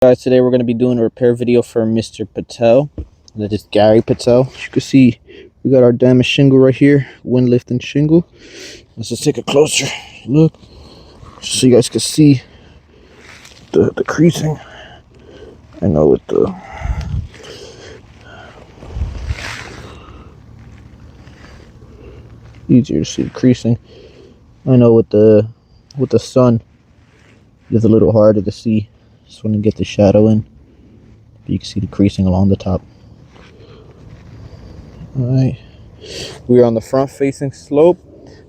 Guys, today we're going to be doing a repair video for Mr. Patel. That is Gary Patel. As you can see, we got our damaged shingle right here, wind lifting shingle. Let's just take a closer look so you guys can see the creasing. I know with the easier to see the creasing. I know with the sun it's a little harder to see. Just want to get the shadow in. You can see the creasing along the top. Alright. We are on the front facing slope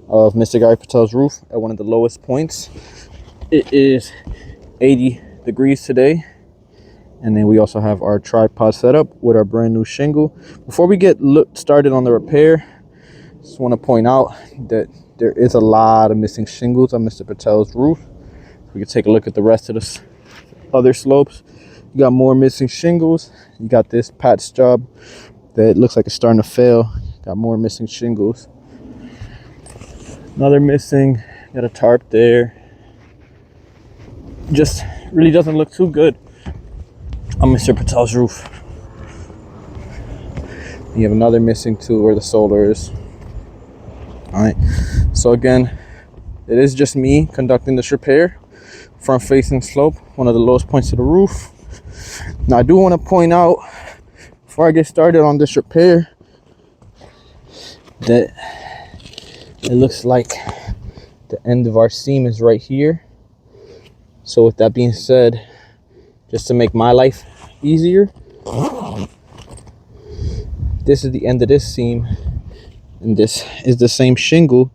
of Mr. Gary Patel's roof at one of the lowest points. It is 80 degrees today. And then we also have our tripod set up with our brand new shingle. Before we get started on the repair, just want to point out that there is a lot of missing shingles on Mr. Patel's roof. We can take a look at the rest of the other slopes. You got more missing shingles. You got this patch job that looks like it's starting to fail. Got more missing shingles. Another missing. Got a tarp there. Just really doesn't look too good on Mr. Patel's roof. You have another missing too where the solar is. Alright, so again, it is just me conducting this repair. Front facing slope, one of the lowest points of the roof. Now I do want to point out before I get started on this repair that it looks like the end of our seam is right here. So with that being said, just to make my life easier, this is the end of this seam and this is the same shingle.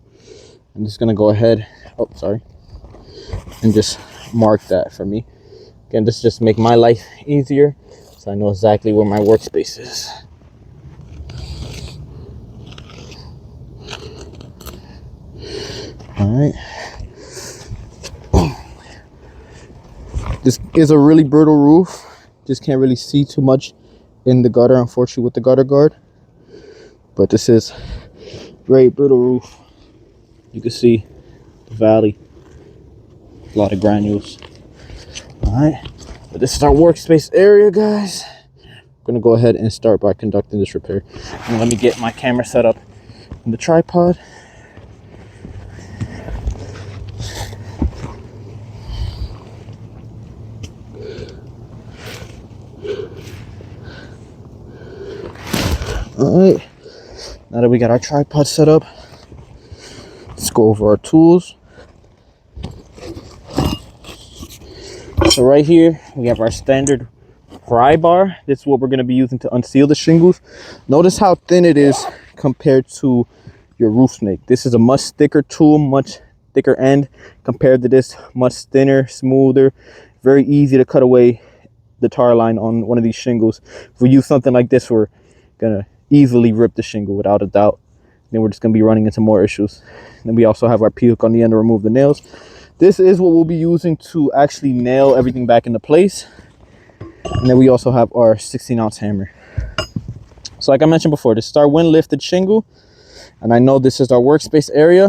I'm just gonna go ahead, and just mark that for me. Again, this just make my life easier so I know exactly where my workspace is. Alright. This is a really brittle roof. Just can't really see too much in the gutter, unfortunately, with the gutter guard. But this is very brittle roof. You can see the valley. A lot of granules. Alright, but this is our workspace area, guys. I'm gonna go ahead and start by conducting this repair. And let me get my camera set up in the tripod. Alright, now that we got our tripod set up, let's go over our tools. So right here, we have our standard pry bar. This is what we're going to be using to unseal the shingles. Notice how thin it is compared to your roof snake. This is a much thicker tool, much thicker end compared to this, much thinner, smoother. Very easy to cut away the tar line on one of these shingles. If we use something like this, we're going to easily rip the shingle without a doubt. Then we're just going to be running into more issues. And then we also have our P-hook on the end to remove the nails. This is what we'll be using to actually nail everything back into place. And then we also have our 16-ounce hammer. So like I mentioned before, this is our wind lifted shingle. And I know this is our workspace area.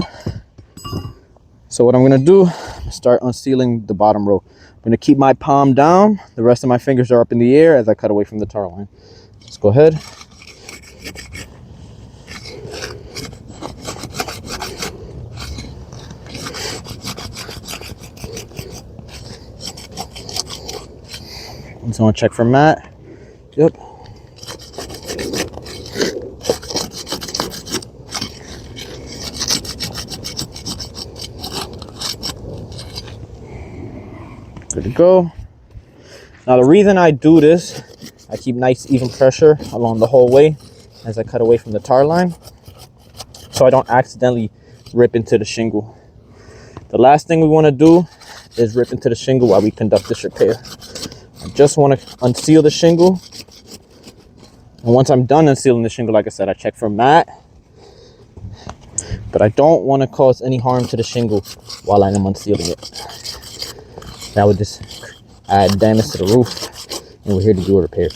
So what I'm going to do, start unsealing the bottom row. I'm going to keep my palm down. The rest of my fingers are up in the air as I cut away from the tar line. Let's go ahead. So I want to check for mat. Yep. Good to go. Now the reason I do this, I keep nice even pressure along the whole way as I cut away from the tar line, so I don't accidentally rip into the shingle. The last thing we want to do is rip into the shingle while we conduct this repair. I just want to unseal the shingle, and once I'm done unsealing the shingle, like I said, I check for mat, but I don't want to cause any harm to the shingle while I am unsealing it. That would just add damage to the roof, and we're here to do a repair.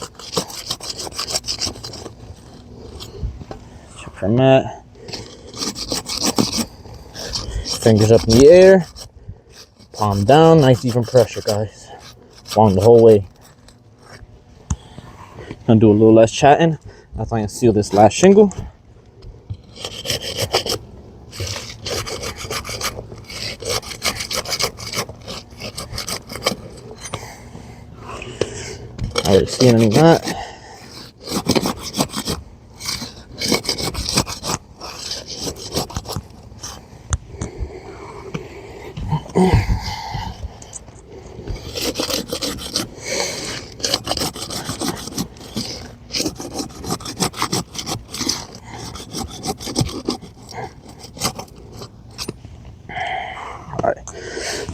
Check for mat. Fingers up in the air, palm down, nice even pressure, guys, along the whole way. Gonna do a little less chatting as I unseal this last shingle. Already seeing any of that.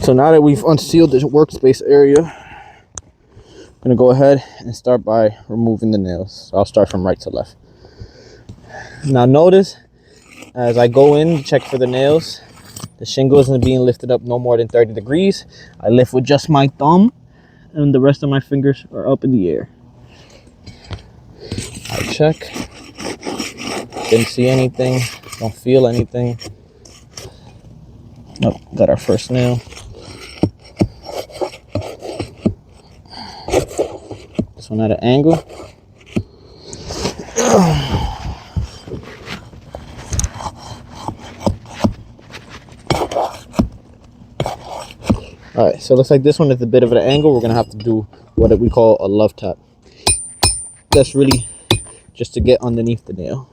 So now that we've unsealed the workspace area, I'm gonna go ahead and start by removing the nails. So I'll start from right to left. Now notice, as I go in to check for the nails, the shingle isn't being lifted up no more than 30 degrees. I lift with just my thumb, and the rest of my fingers are up in the air. I check. Didn't see anything. Don't feel anything. Oh, got our first nail. This one at an angle. Alright, so it looks like this one is a bit of an angle. We're going to have to do what we call a love tap. That's really just to get underneath the nail.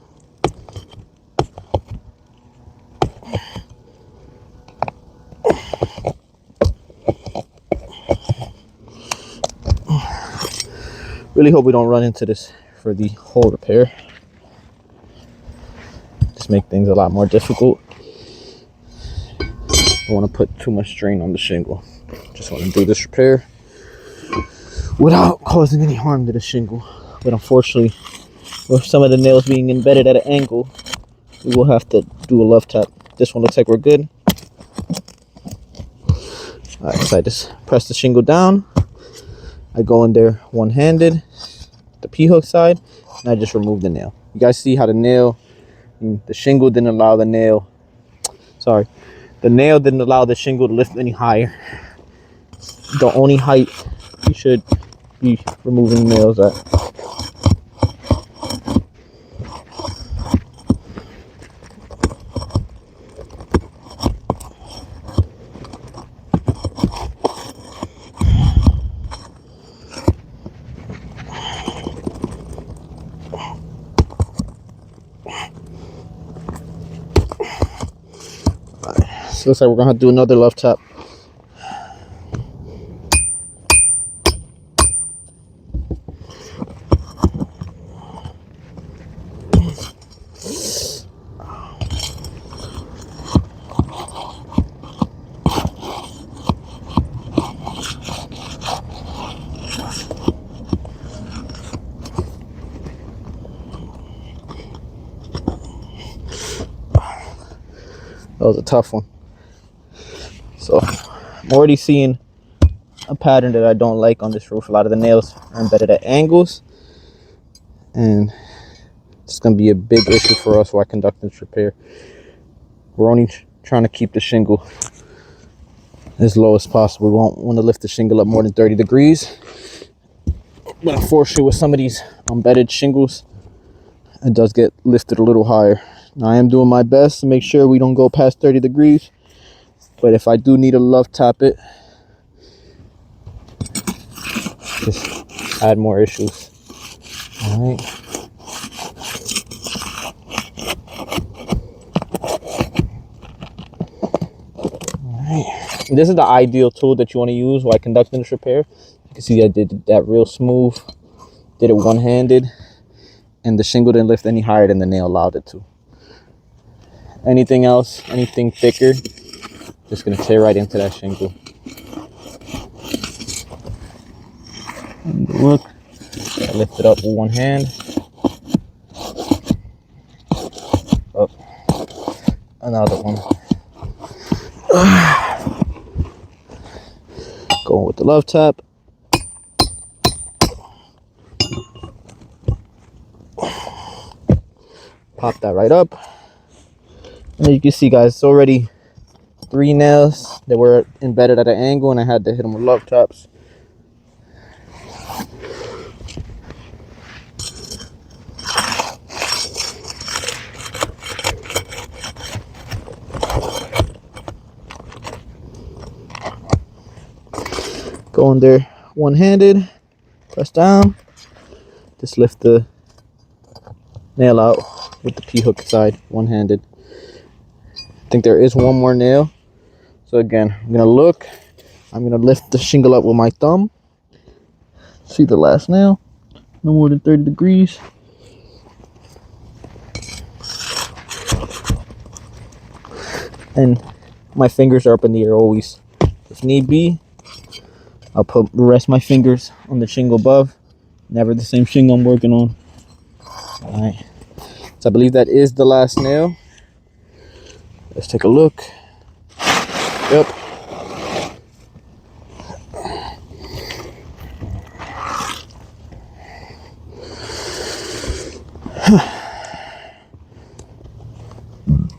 Really hope we don't run into this for the whole repair. Just make things a lot more difficult. Don't want to put too much strain on the shingle. Just want to do this repair without causing any harm to the shingle. But unfortunately, with some of the nails being embedded at an angle, we will have to do a love tap. This one looks like we're good. Alright, so I just press the shingle down. I go in there one-handed, the P-hook side, and I just remove the nail. You guys see how the shingle didn't allow the nail, the nail didn't allow the shingle to lift any higher. The only height you should be removing nails at. So looks like we're gonna have to do another love tap. That was a tough one. So I'm already seeing a pattern that I don't like on this roof. A lot of the nails are embedded at angles, and it's going to be a big issue for us while conducting this repair. We're only trying to keep the shingle as low as possible. We won't want to lift the shingle up more than 30 degrees. But unfortunately, with some of these embedded shingles, it does get lifted a little higher. Now, I am doing my best to make sure we don't go past 30 degrees. But if I do need to love tap it, just add more issues. All right. This is the ideal tool that you want to use while conducting this repair. You can see I did that real smooth, did it one-handed, and the shingle didn't lift any higher than the nail allowed it to. Anything else, anything thicker, just gonna tear right into that shingle. And look, I lift it up with one hand. Up, another one. Going with the love tap. Pop that right up. And you can see, guys, it's already 3 nails that were embedded at an angle, and I had to hit them with love taps. go in there one-handed, press down, just lift the nail out with the P-hook side one-handed. I think there is one more nail. So again, I'm gonna lift the shingle up with my thumb. See the last nail, no more than 30 degrees. And my fingers are up in the air always. If need be, I'll rest my fingers on the shingle above. Never the same shingle I'm working on. All right, so I believe that is the last nail. Let's take a look. Yep.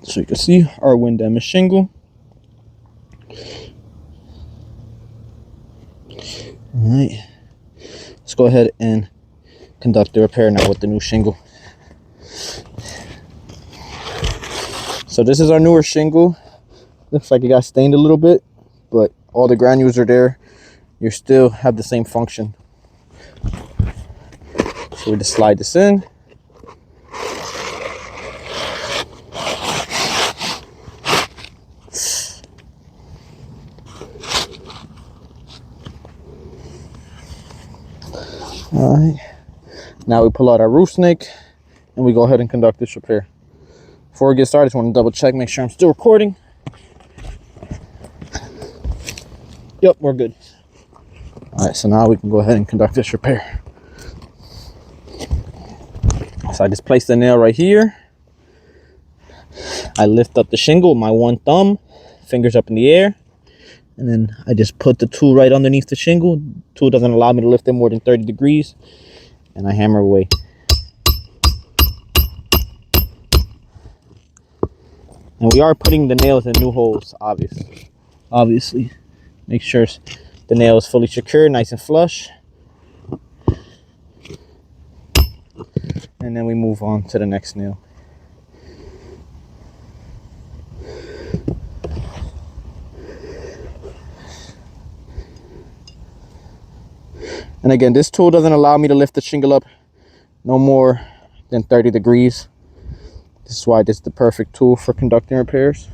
So you can see our wind damage shingle. Alright, let's go ahead and conduct the repair now with the new shingle. So this is our newer shingle. Looks like it got stained a little bit, but all the granules are there. You still have the same function. So we just slide this in. All right, now we pull out our roof snake and we go ahead and conduct this repair. Before we get started, I just want to double check, make sure I'm still recording. Yep, we're good. All right, so now we can go ahead and conduct this repair. So I just place the nail right here. I lift up the shingle with my one thumb, fingers up in the air. And then I just put the tool right underneath the shingle. The tool doesn't allow me to lift it more than 30 degrees. And I hammer away. And we are putting the nails in new holes, obviously. Make sure the nail is fully secure, nice and flush. And then we move on to the next nail. And again, this tool doesn't allow me to lift the shingle up no more than 30 degrees. This is why this is the perfect tool for conducting repairs.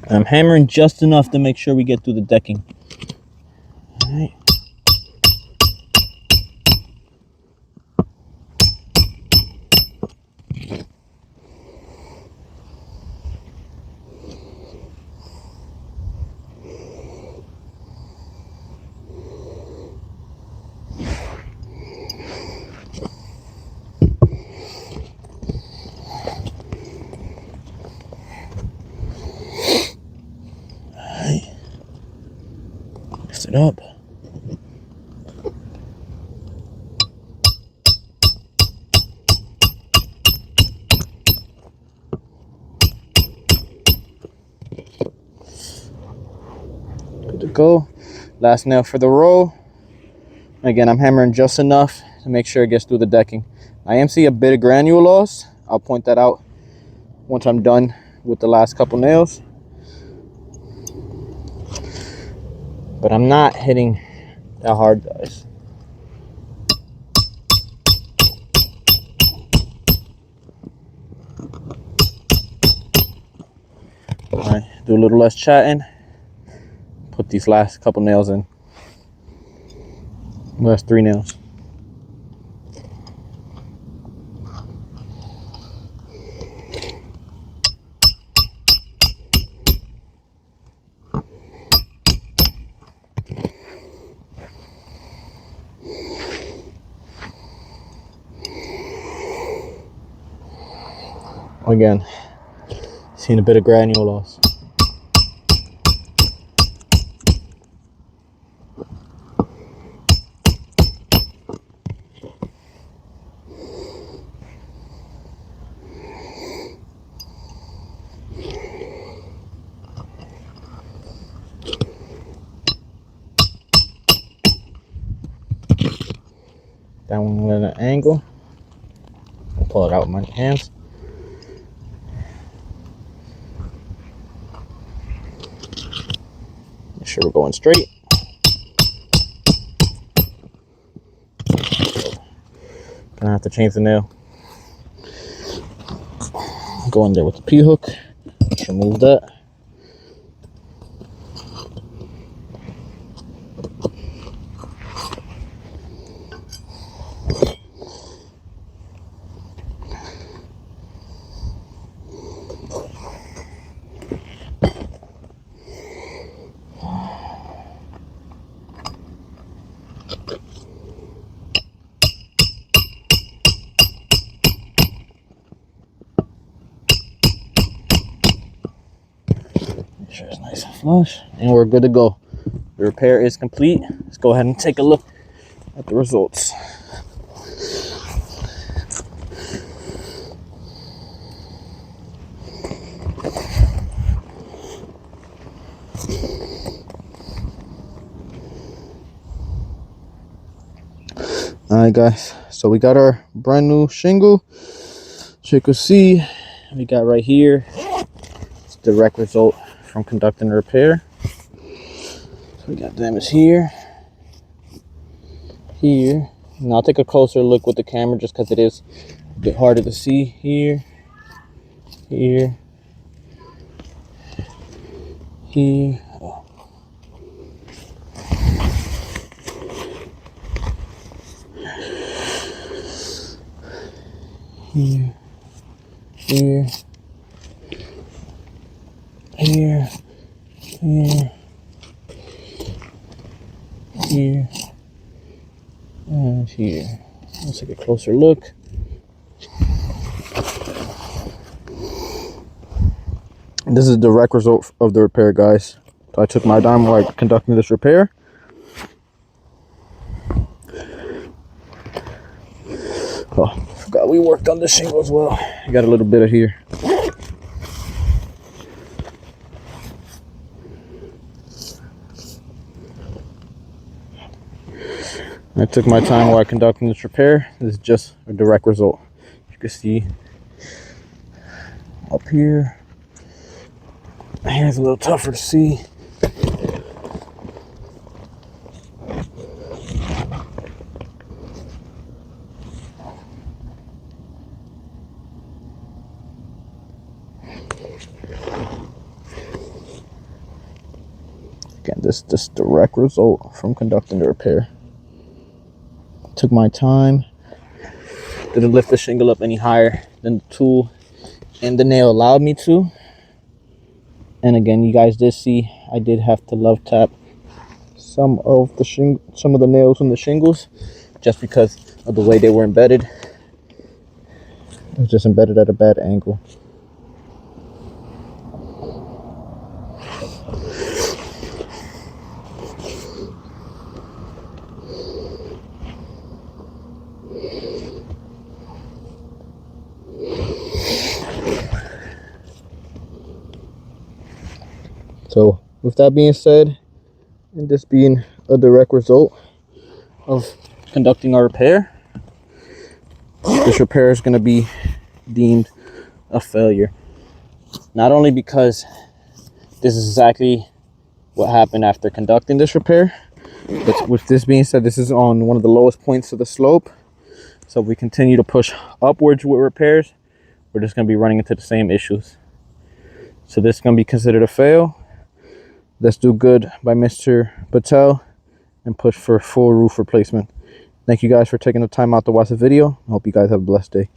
And I'm hammering just enough to make sure we get through the decking. All right. Lift it up. Good to go. Last nail for the row. Again, I'm hammering just enough to make sure it gets through the decking. I am seeing a bit of granule loss. I'll point that out once I'm done with the last couple nails. But I'm not hitting that hard, guys. All right, do a little less chatting. Put these last couple nails in. Last 3 nails. Again, seeing a bit of granule loss. That one at an angle. pull it out with my hands. Make sure we're going straight. Gonna have to change the nail. Go in there with the P-hook. Let's remove that. Make sure it's nice and flush, and we're good to go. The repair is complete. Let's go ahead and take a look at the results. Alright guys, so we got our brand new shingle. So you can see we got right here, it's a direct result from conducting the repair. So we got damage here, here, and I'll take a closer look with the camera just because it is a bit harder to see. Here, here, here. Oh. Here, here, here, here, here, and here. Let's take a closer look. This is a direct result of the repair, guys. So I took my time while conducting this repair. Oh, forgot we worked on the shingle as well. I got a little bit of here. I took my time while conducting this repair. This is just a direct result. You can see up here. Here's a little tougher to see. Again, this is direct result from conducting the repair. Took my time. Didn't lift the shingle up any higher than the tool and the nail allowed me to. And again, you guys did see I did have to love tap some of the nails on the shingles just because of the way they were embedded. It was just embedded at a bad angle. So with that being said, and this being a direct result of conducting our repair, this repair is going to be deemed a failure. Not only because this is exactly what happened after conducting this repair, but with this being said, this is on one of the lowest points of the slope. So if we continue to push upwards with repairs, we're just going to be running into the same issues. So this is going to be considered a fail. Let's do good by Mr. Patel and push for full roof replacement. Thank you guys for taking the time out to watch the video. I hope you guys have a blessed day.